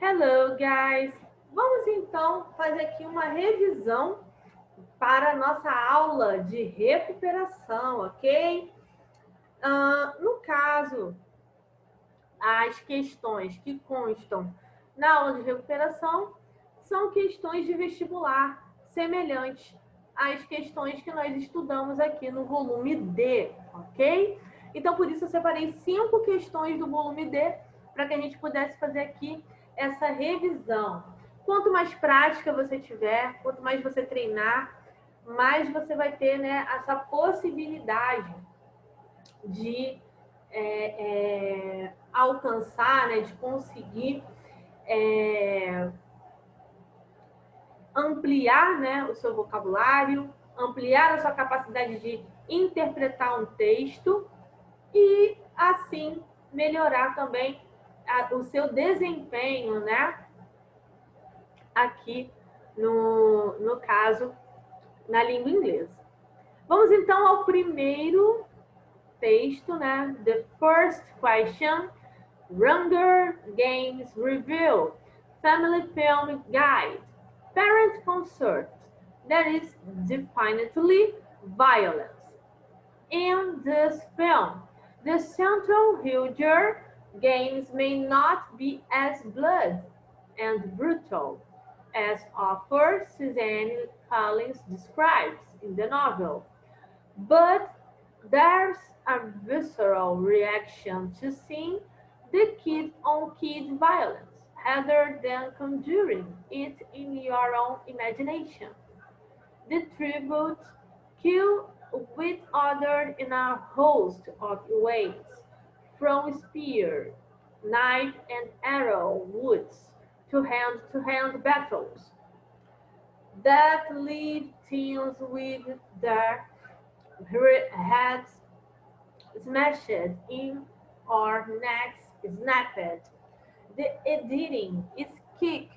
Hello, guys! Vamos então fazer aqui uma revisão para a nossa aula de recuperação, ok? No caso, as questões que constam na aula de recuperação são questões de vestibular, semelhantes às questões que nós estudamos aqui no volume D, ok? Então, por isso, eu separei 5 questões do volume D para que a gente pudesse fazer aqui essa revisão. Quanto mais prática você tiver, quanto mais você treinar, mais você vai ter, né, essa possibilidade de alcançar, né, de conseguir ampliar, né, o seu vocabulário, ampliar a sua capacidade de interpretar um texto e, assim, melhorar também o seu desempenho, né, aqui no caso, na língua inglesa. Vamos então ao primeiro texto, né? The first question, Hunger Games Review, Family Film Guide, Parent Concert, that is definitely violence. In this film, the central Hunger Games may not be as blood and brutal as author Suzanne Collins describes in the novel, but there's a visceral reaction to seeing the kid-on-kid violence rather than conjuring it in your own imagination. The tribute kill with others in a host of ways, from spear, knife and arrow woods to hand-to-hand battles that leave teens with their heads smashed in or necks snapped. The editing is quick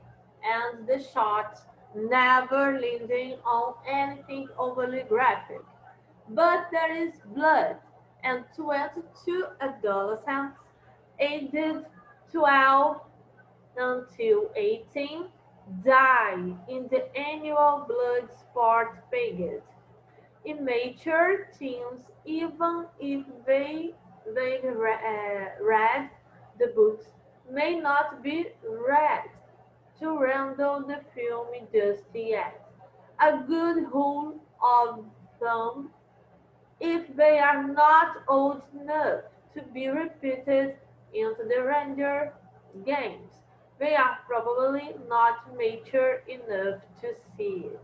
and the shots never landing on anything overly graphic. But there is blood, and 22 adolescents aged 12 until 18 die in the annual blood sport pageant. Immature teens, even if they read the books, may not be read to render the film just yet. A good rule of thumb, if they are not old enough to be repeated into the Ranger games, they are probably not mature enough to see it.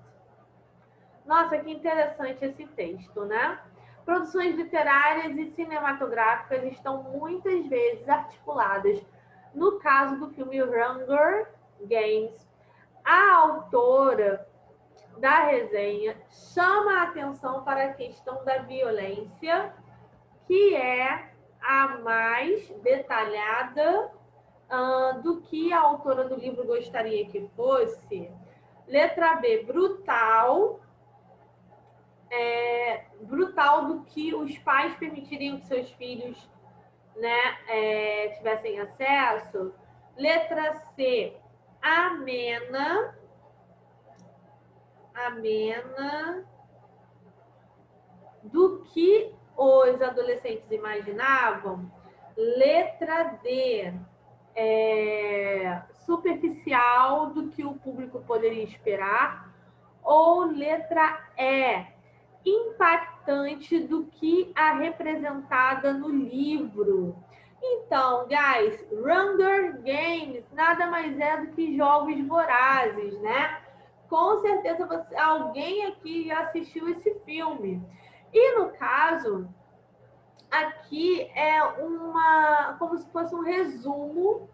Nossa, que interessante esse texto, né? Produções literárias e cinematográficas estão muitas vezes articuladas. No caso do filme Hunger Games, a autora da resenha chama a atenção para a questão da violência, que é a mais detalhada do que a autora do livro gostaria que fosse. Letra B, brutal. Brutal do que os pais permitiriam que seus filhos, né, tivessem acesso. Letra C, amena do que os adolescentes imaginavam. Letra D, superficial do que o público poderia esperar. Ou letra E, impactante do que a representada no livro. Então, guys, Hunger Games nada mais é do que jogos vorazes, né? Com certeza alguém aqui já assistiu esse filme. E no caso, aqui é como se fosse um resumo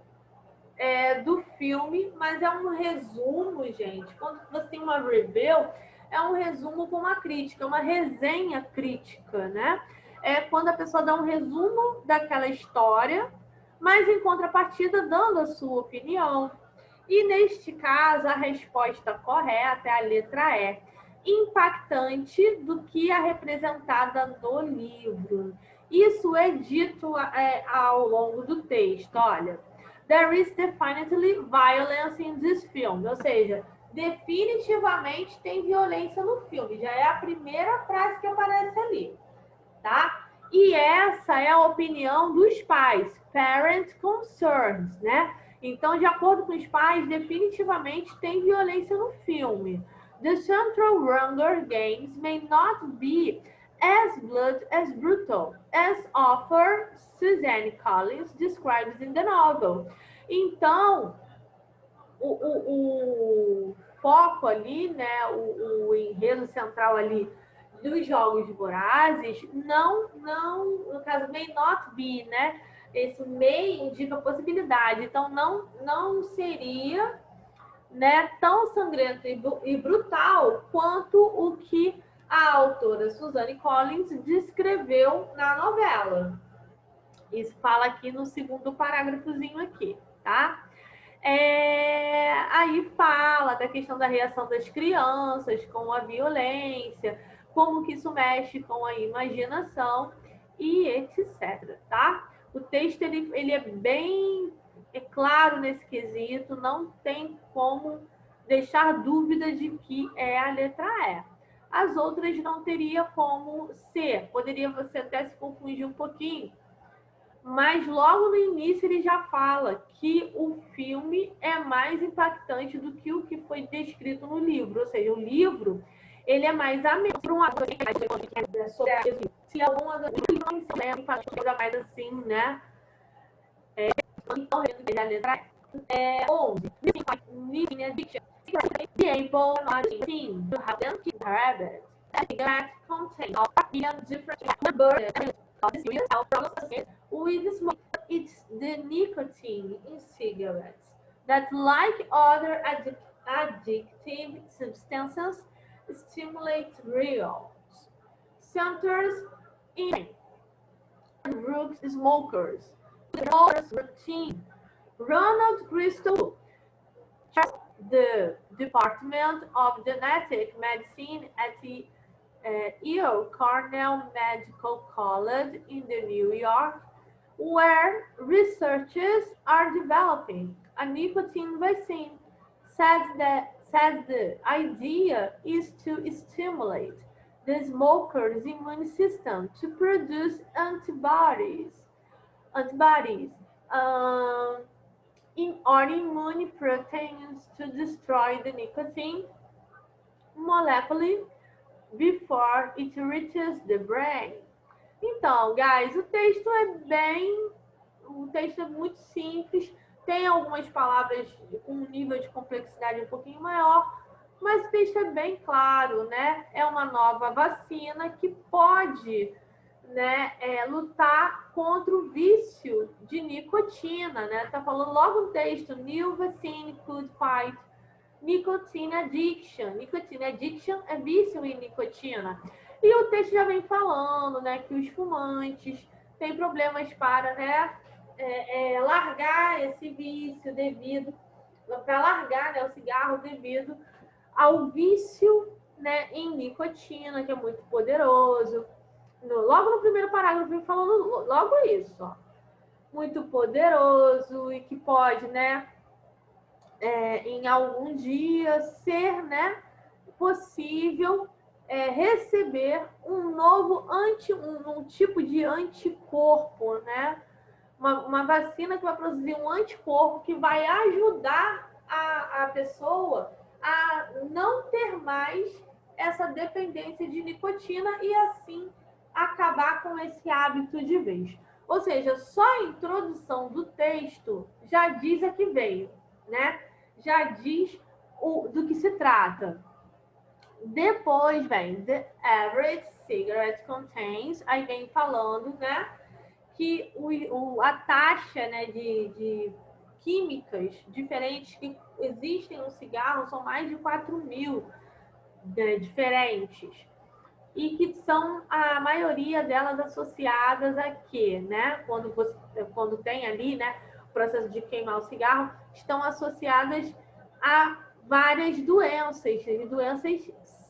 do filme, mas é um resumo, gente. Quando você tem uma review, é um resumo com uma crítica, uma resenha crítica, né? É quando a pessoa dá um resumo daquela história, mas em contrapartida dando a sua opinião. E neste caso, a resposta correta é a letra E. Impactante do que a representada no livro. Isso é dito ao longo do texto. Olha, There is definitely violence in this film. Ou seja, definitivamente tem violência no filme. Já é a primeira frase que aparece ali, tá? E essa é a opinião dos pais, parent concerns, né? Então, de acordo com os pais, definitivamente tem violência no filme. The Central Hunger Games may not be as blood as brutal as author Suzanne Collins describes in the novel. Então, o foco ali, né, o enredo central ali dos Jogos Vorazes, no caso, may not be, né? Esse may indica possibilidade, então não seria, né, tão sangrento e brutal quanto o que a autora Suzanne Collins descreveu na novela. Isso fala aqui no segundo parágrafozinho aqui, tá? Aí fala da questão da reação das crianças com a violência, como que isso mexe com a imaginação e etc, tá? O texto, ele é bem claro nesse quesito, não tem como deixar dúvida de que é a letra E. As outras não teria como ser, poderia você até se confundir um pouquinho, mas logo no início ele já fala que o filme é mais impactante do que o que foi descrito no livro. Ou seja, o livro, ele é mais ameno. Por um lado, se alguma coisa mais assim, né? Então, a letra 11. The able not seen to have them keep habits that contain all different burdens with smoke. It's the nicotine in cigarettes that, like other addictive substances, stimulates real centers in rogue smokers. Routine. Ronald Crystal, the Department of Genetic Medicine at the Yale Cornell Medical College in New York, where researchers are developing a nicotine vaccine, says the idea is to stimulate the smoker's immune system to produce antibodies or immune proteins to destroy the nicotine molecule before it reaches the brain. Então, guys, o texto é muito simples, tem algumas palavras com um nível de complexidade um pouquinho maior, mas o texto é bem claro, né? É uma nova vacina que pode, né, lutar contra o vício de nicotina, né? Tá falando logo no texto, new vaccine could fight nicotine addiction. Nicotine addiction é vício em nicotina. E o texto já vem falando, né, que os fumantes têm problemas para, né, largar esse vício para largar, né, o cigarro devido ao vício, né, em nicotina, que é muito poderoso. Logo no primeiro parágrafo vem falando logo isso, ó. Muito poderoso e que pode, né, em algum dia ser, né, possível receber um tipo de anticorpo, né? Uma vacina que vai produzir um anticorpo que vai ajudar a pessoa a não ter mais essa dependência de nicotina e assim acabar com esse hábito de vez. Ou seja, só a introdução do texto já diz a que veio, né? Já diz do que se trata. Depois vem the average cigarette contains, aí vem falando, né, que a taxa, né, de químicas diferentes que existem no cigarro são mais de 4.000, né, diferentes, e que são a maioria delas associadas a quê, né? Quando tem ali, né, o processo de queimar o cigarro, estão associadas a várias doenças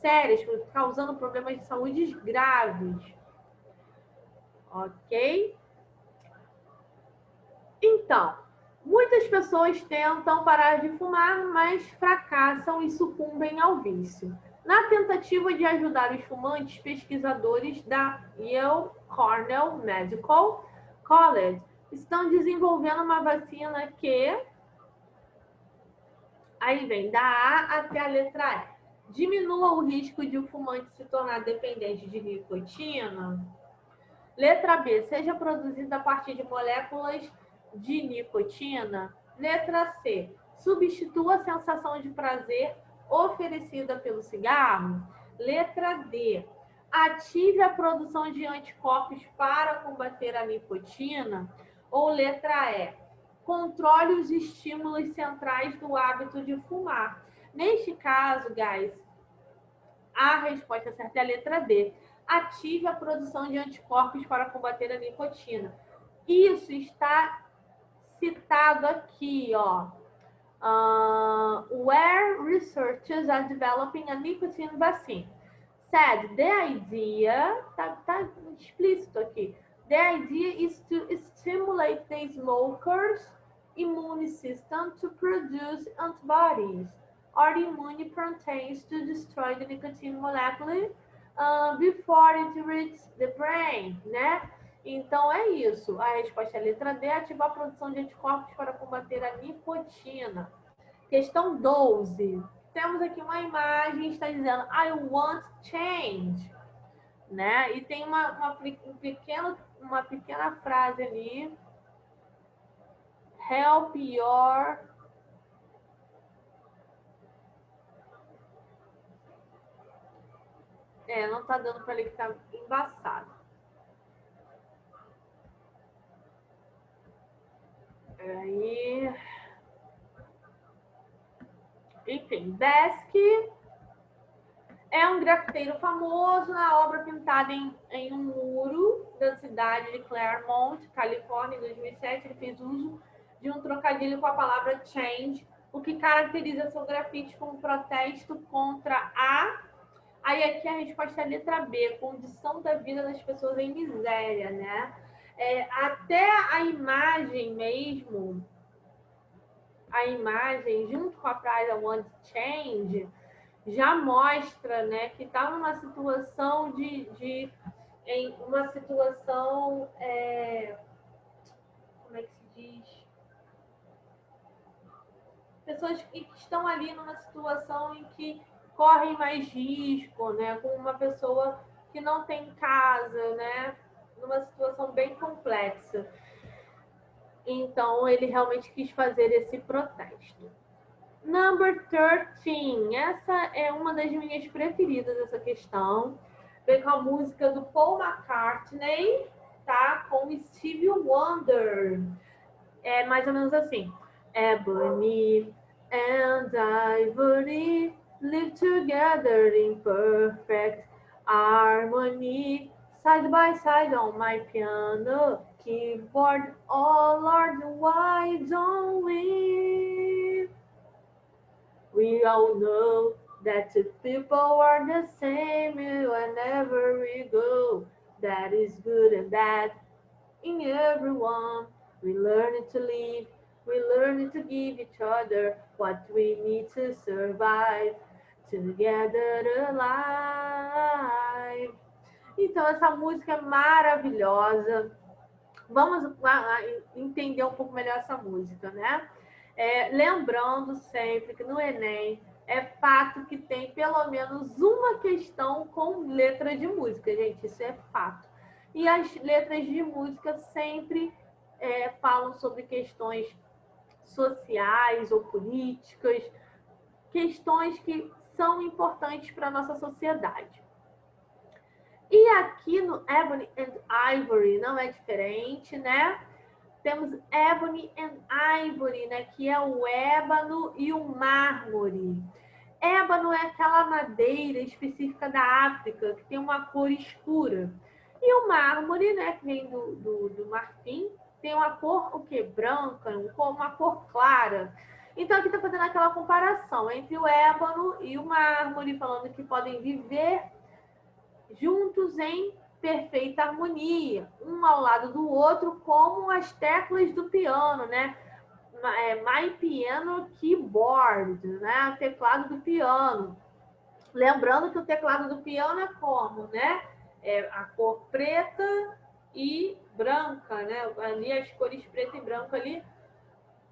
sérias, causando problemas de saúde graves. Ok? Então, Muitas pessoas tentam parar de fumar, mas fracassam e sucumbem ao vício. Na tentativa de ajudar os fumantes, pesquisadores da Yale Cornell Medical College estão desenvolvendo uma vacina que, aí vem da A até a letra E, diminua o risco de o fumante se tornar dependente de nicotina. Letra B, seja produzida a partir de moléculas de nicotina. Letra C, substitua a sensação de prazer oferecida pelo cigarro. Letra D, ative a produção de anticorpos para combater a nicotina. Ou letra E, controle os estímulos centrais do hábito de fumar. Neste caso, guys, a resposta certa é a letra D. Ative a produção de anticorpos para combater a nicotina. Isso está citado aqui, ó. Where researchers are developing a nicotine vaccine. Said the idea, tá explícito aqui. The idea is to stimulate the smoker's immune system to produce antibodies or immune proteins to destroy the nicotine molecule before it reaches the brain, né? Então é isso. A resposta é a letra D, ativar a produção de anticorpos para combater a nicotina. Questão 12. Temos aqui uma imagem, está dizendo I want change, né? E tem uma pequena frase ali. Help your não tá dando para ler que tá embaçado. Aí, enfim, Desk é um grafiteiro famoso na obra pintada em um muro da cidade de Claremont, Califórnia, em 2007. Ele fez uso de um trocadilho com a palavra change, o que caracteriza seu grafite como protesto contra a... Aí aqui a resposta é a letra B, condição da vida das pessoas em miséria, né? Até a imagem mesmo, junto com a frase I want change, já mostra, né, que está numa situação em uma situação, como é que se diz? Pessoas que estão ali numa situação em que correm mais risco, né, com uma pessoa que não tem casa, né, numa situação bem complexa. Então, ele realmente quis fazer esse protesto. Number 13. Essa é uma das minhas preferidas, essa questão. Vem com a música do Paul McCartney, tá? Com Stevie Wonder. É mais ou menos assim. Ebony and ivory live together in perfect harmony. Side by side on my piano keyboard. Oh Lord, why don't we? We all know that the people are the same whenever we go. That is good and bad in everyone. We learn to live, we learn to give each other what we need to survive, together alive. Então, essa música é maravilhosa. Vamos entender um pouco melhor essa música, né? Lembrando sempre que no Enem é fato que tem pelo menos uma questão com letra de música, gente, isso é fato. E as letras de música sempre falam sobre questões sociais ou políticas, questões que são importantes para a nossa sociedade. E aqui no Ebony and Ivory não é diferente, né? Temos Ebony and Ivory, né? Que é o ébano e o mármore. Ébano é aquela madeira específica da África, que tem uma cor escura. E o mármore, né? Que vem do marfim, tem uma cor, o quê? Branca, uma cor clara. Então, aqui está fazendo aquela comparação entre o ébano e o mármore, falando que podem viver juntos em perfeita harmonia, um ao lado do outro, como as teclas do piano, né? My piano keyboard, né? O teclado do piano. Lembrando que o teclado do piano é como, né? É a cor preta e branca, né? Ali as cores preta e branca ali,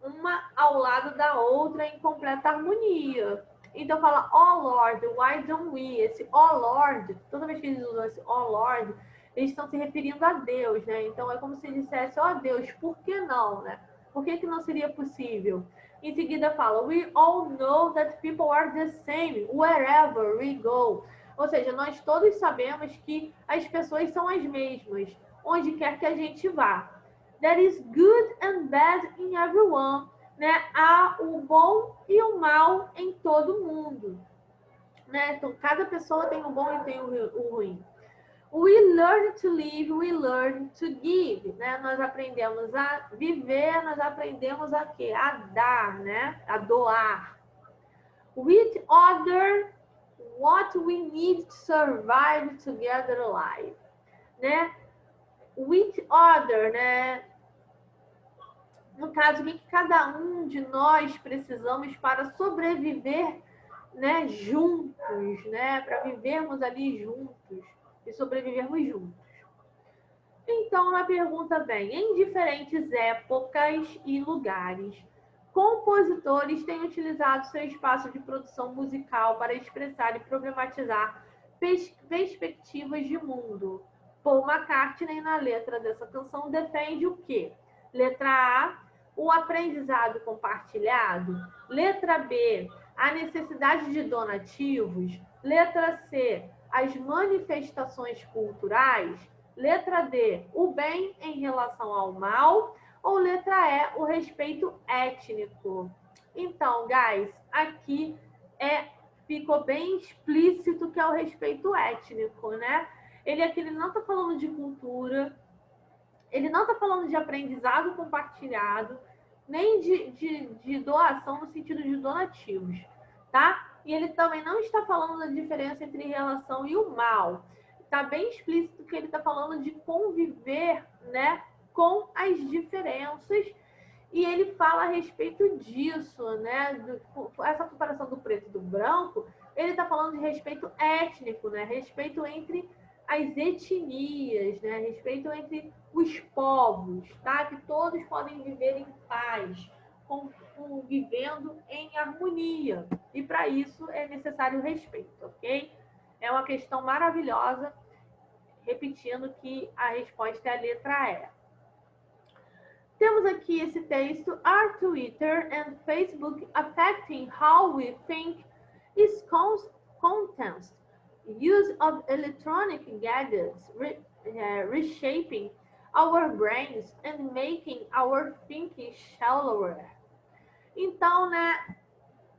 uma ao lado da outra em completa harmonia. Então fala, oh Lord, why don't we? Esse oh Lord, toda vez que eles usam esse oh Lord, eles estão se referindo a Deus, né? Então é como se dissesse, ó Deus, por que não, né? Por que não seria possível? Em seguida fala, we all know that people are the same wherever we go. Ou seja, nós todos sabemos que as pessoas são as mesmas, onde quer que a gente vá. There is good and bad in everyone. Né? Há o bom e o mal em todo mundo. Né? Então, cada pessoa tem o bom e tem o ruim. We learn to live, we learn to give. Né? Nós aprendemos a viver, nós aprendemos a quê? A dar, né? A doar. With other, what we need to survive together alive. Né? With other, né? No caso, o que cada um de nós precisamos para sobreviver, né, juntos, né, para vivermos ali juntos e sobrevivermos juntos. Então, na pergunta vem, em diferentes épocas e lugares, compositores têm utilizado seu espaço de produção musical para expressar e problematizar perspectivas de mundo. Paul McCartney, na letra dessa canção, defende o quê? Letra A, o aprendizado compartilhado. Letra B, a necessidade de donativos. Letra C, as manifestações culturais. Letra D, o bem em relação ao mal. Ou letra E, o respeito étnico. Então, guys, aqui ficou bem explícito que é o respeito étnico, né? Ele aqui não está falando de cultura, ele não está falando de aprendizado compartilhado, nem de doação no sentido de donativos, tá? E ele também não está falando da diferença entre relação e o mal. Está bem explícito que ele está falando de conviver, né, com as diferenças, e ele fala a respeito disso, né? Essa comparação do preto e do branco, ele está falando de respeito étnico, né? Respeito entre as etnias, né? Respeito entre os povos, tá? Que todos podem viver em paz, vivendo em harmonia. E para isso é necessário respeito, ok? É uma questão maravilhosa, repetindo que a resposta é a letra E. Temos aqui esse texto, Are Twitter and Facebook affecting how we think is content? Use of electronic gadgets reshaping our brains and making our thinking shallower. Então, né,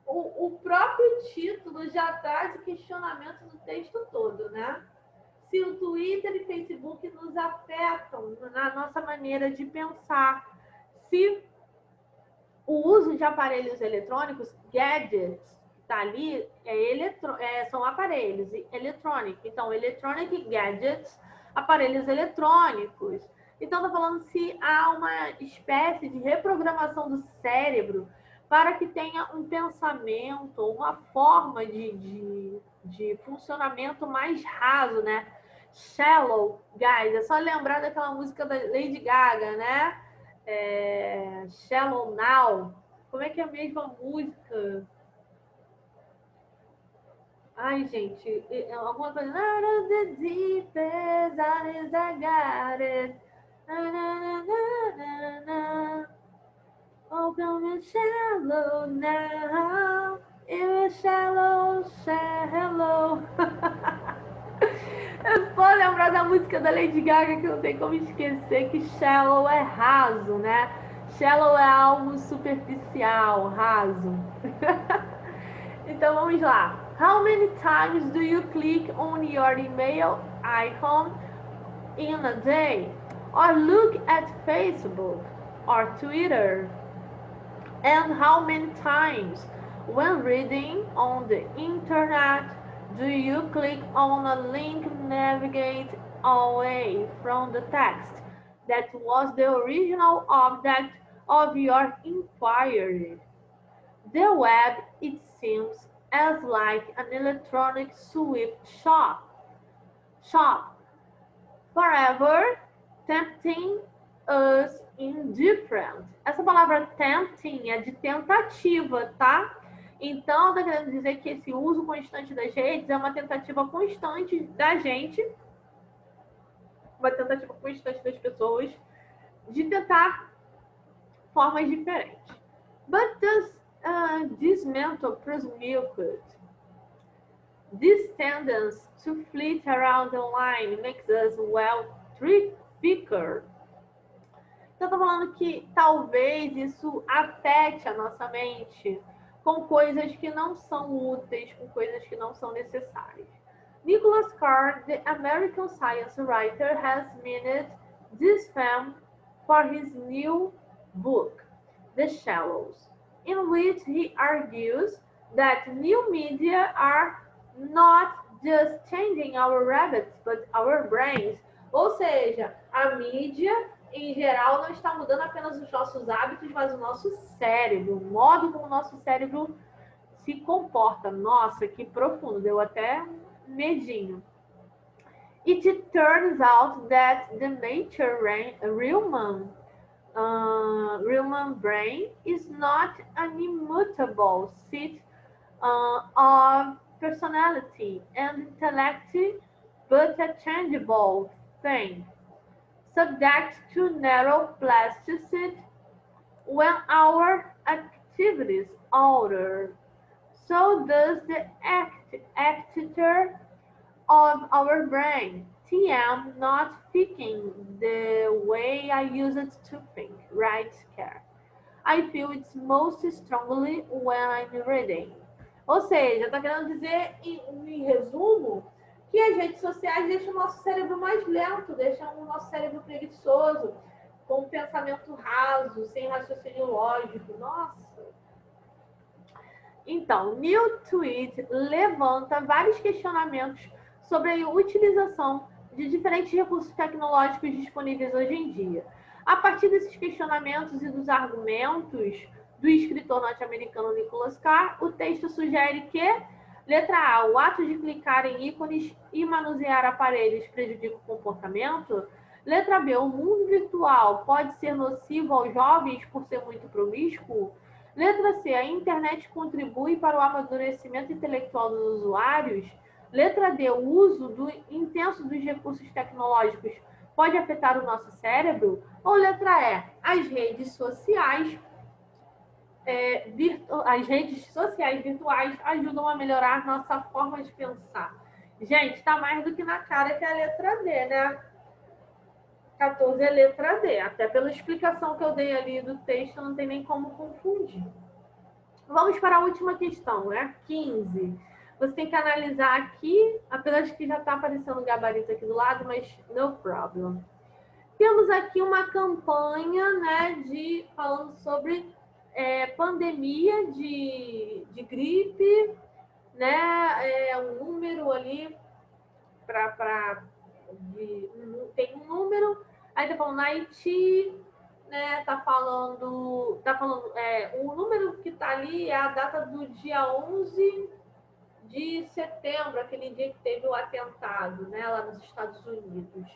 o próprio título já traz o questionamento do texto todo, né? Se o Twitter e Facebook nos afetam na nossa maneira de pensar, se o uso de aparelhos eletrônicos, gadgets, tá ali, são aparelhos eletrônicos. Então, electronic gadgets, aparelhos eletrônicos. Então, está falando se há uma espécie de reprogramação do cérebro para que tenha um pensamento, uma forma de funcionamento mais raso, né? Shallow, guys, é só lembrar daquela música da Lady Gaga, né? Shallow Now. Como é que é a mesma música? Ai, gente, alguma coisa. Out of the deepest, honest, I got it. Open the shallow now. It is shallow, shallow. Eu vou lembrar da música da Lady Gaga, que não tem como esquecer que shallow é raso, né? Shallow é algo superficial, raso. Então vamos lá. How many times do you click on your email icon in a day? Or look at Facebook or Twitter? And how many times when reading on the internet do you click on a link navigate away from the text that was the original object of your inquiry. The web, it seems, as like an electronic sweep shop, forever tempting us indifferent. Essa palavra tempting é de tentativa, tá? Então, tá querendo dizer que esse uso constante das redes é uma tentativa constante da gente, uma tentativa constante das pessoas de tentar formas diferentes. But does this mental prosmucute, this tendency to flit around online makes us well thicker? Então, eu tô falando que talvez isso afete a nossa mente com coisas que não são úteis, com coisas que não são necessárias. Nicholas Carr, the American science writer, has mined this theme for his new book, The Shallows, in which he argues that new media are not just changing our habits, but our brains. Ou seja, a mídia, em geral, não está mudando apenas os nossos hábitos, mas o nosso cérebro, o modo como o nosso cérebro se comporta. Nossa, que profundo, deu até medinho. It turns out that the nature human brain is not an immutable set of personality and intellect, but a changeable thing, subject to narrow plasticity when our activities alter. So does the architecture of our brain. TM not thinking the way I use it to think, right, Care? I feel it most strongly when I'm reading. Ou seja, está querendo dizer, em resumo, que as redes sociais deixam o nosso cérebro mais lento, deixam o nosso cérebro preguiçoso, com um pensamento raso, sem raciocínio lógico. Nossa! Então, New Tweet levanta vários questionamentos sobre a utilização de diferentes recursos tecnológicos disponíveis hoje em dia. A partir desses questionamentos e dos argumentos do escritor norte-americano Nicholas Carr, o texto sugere que, letra A, o ato de clicar em ícones e manusear aparelhos prejudica o comportamento. Letra B, o mundo virtual pode ser nocivo aos jovens por ser muito promíscuo. Letra C, a internet contribui para o amadurecimento intelectual dos usuários. Letra D, o uso intenso dos recursos tecnológicos pode afetar o nosso cérebro? Ou letra E, as redes sociais virtuais ajudam a melhorar nossa forma de pensar? Gente, está mais do que na cara que é a letra D, né? 14 é letra D. Até pela explicação que eu dei ali do texto, não tem nem como confundir. Vamos para a última questão, né? 15. Você tem que analisar aqui, apesar de que já está aparecendo o gabarito aqui do lado, mas no problem. Temos aqui uma campanha, né, falando sobre pandemia de gripe, né? Um número ali tem um número. Aí tá falando Haiti, né? Tá falando, o número que tá ali é a data do dia 11 de setembro, aquele dia que teve o atentado, né, lá nos Estados Unidos.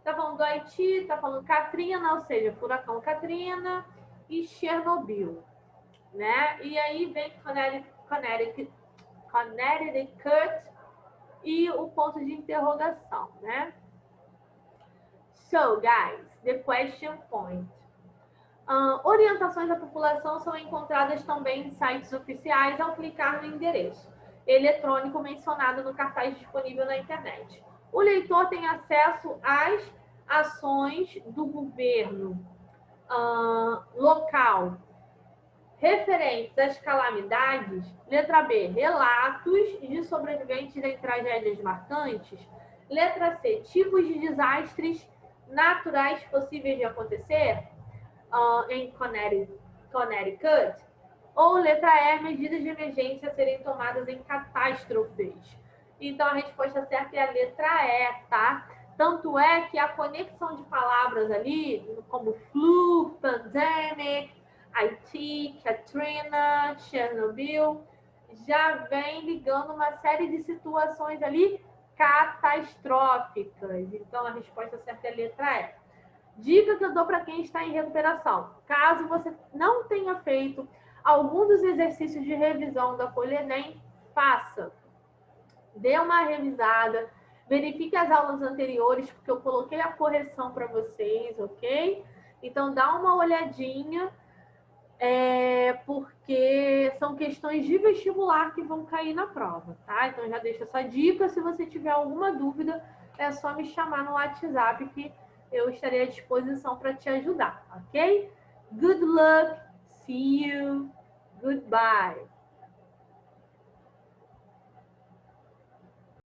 Tá falando do Haiti, tá falando Katrina, ou seja, furacão Katrina e Chernobyl, né? E aí vem Connecticut e o ponto de interrogação, né? So, guys, the question point. Orientações à população são encontradas também em sites oficiais ao clicar no endereço eletrônico mencionado no cartaz disponível na internet. O leitor tem acesso às ações do governo local referentes às calamidades. Letra B, relatos de sobreviventes em tragédias marcantes. Letra C, tipos de desastres naturais possíveis de acontecer em Connecticut. Ou letra E, medidas de emergência a serem tomadas em catástrofes. Então, a resposta certa é a letra E, tá? Tanto é que a conexão de palavras ali, como flu, pandemic, IT, Katrina, Chernobyl, já vem ligando uma série de situações ali catastróficas. Então, a resposta certa é a letra E. Dica que eu dou para quem está em recuperação. Caso você não tenha feito algum dos exercícios de revisão da Folha Enem, faça. Dê uma revisada, verifique as aulas anteriores, porque eu coloquei a correção para vocês, ok? Então, dá uma olhadinha, porque são questões de vestibular que vão cair na prova, tá? Então, já deixa essa dica. Se você tiver alguma dúvida, é só me chamar no WhatsApp que eu estarei à disposição para te ajudar, ok? Good luck, see you, goodbye.